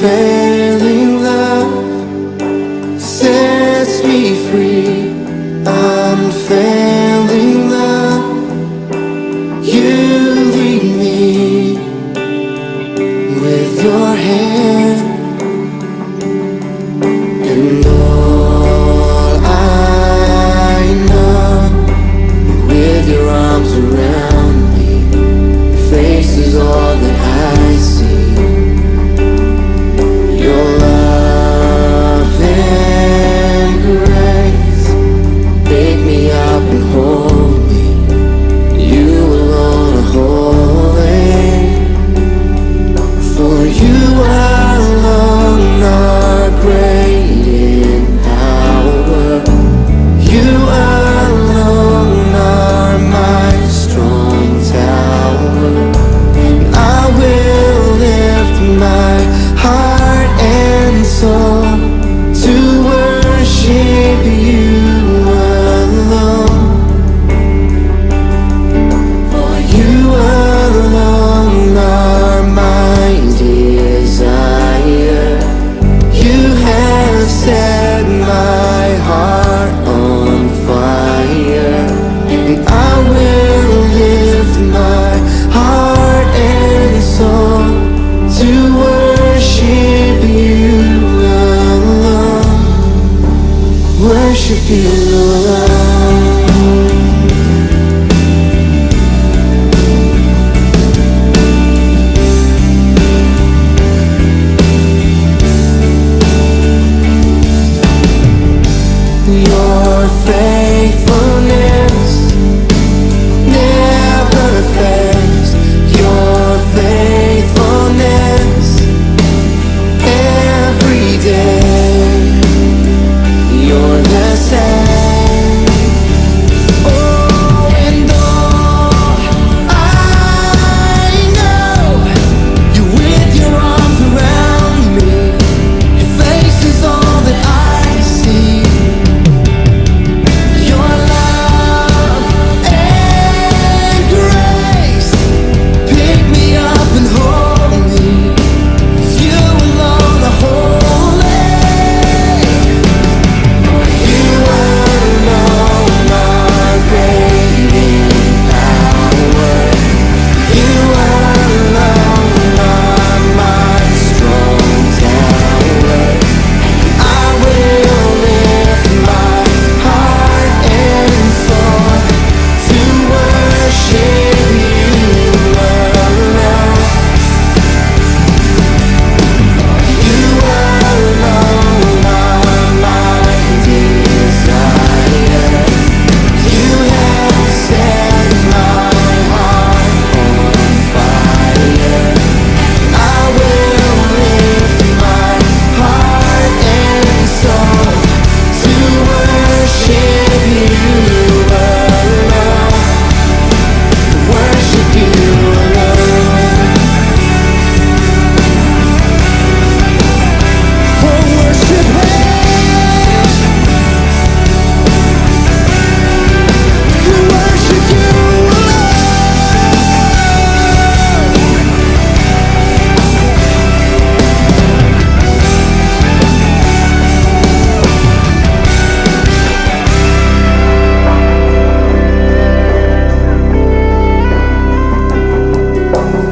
unfailing love sets me free. Unfailing love, you lead me with your hand, and all I know, with your arms around me, your face is all that I see. Your love and grace pick me up and hold me. You alone are holy, for you alone are great in power. You alone are my strong tower, and I will lift my heart and soul to worship you alone. For you alone are my desire. You have set my heart on fire, and I will lift my heart and soul to worship you alone. Worship you alone. Your faithfulness never fails. Your faithfulness every day. You're the same. Oh, and all I know, you're with your arms around me. Your face is all that I see. Your love and grace pick me up and hold me. You alone are holy. You alone are great in power. You alone are my strong tower. I will lift my heart and soul to worship you alone. You alone are my desire. You have set my heart on fire. I will lift my heart and soul to worship you alone. Worship you alone. Oh, worship Him. We worship you alone.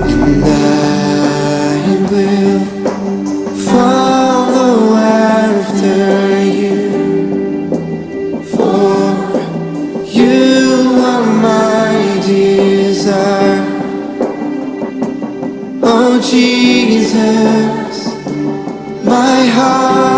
And I will follow after you, for you are my desire. Oh Jesus, my heart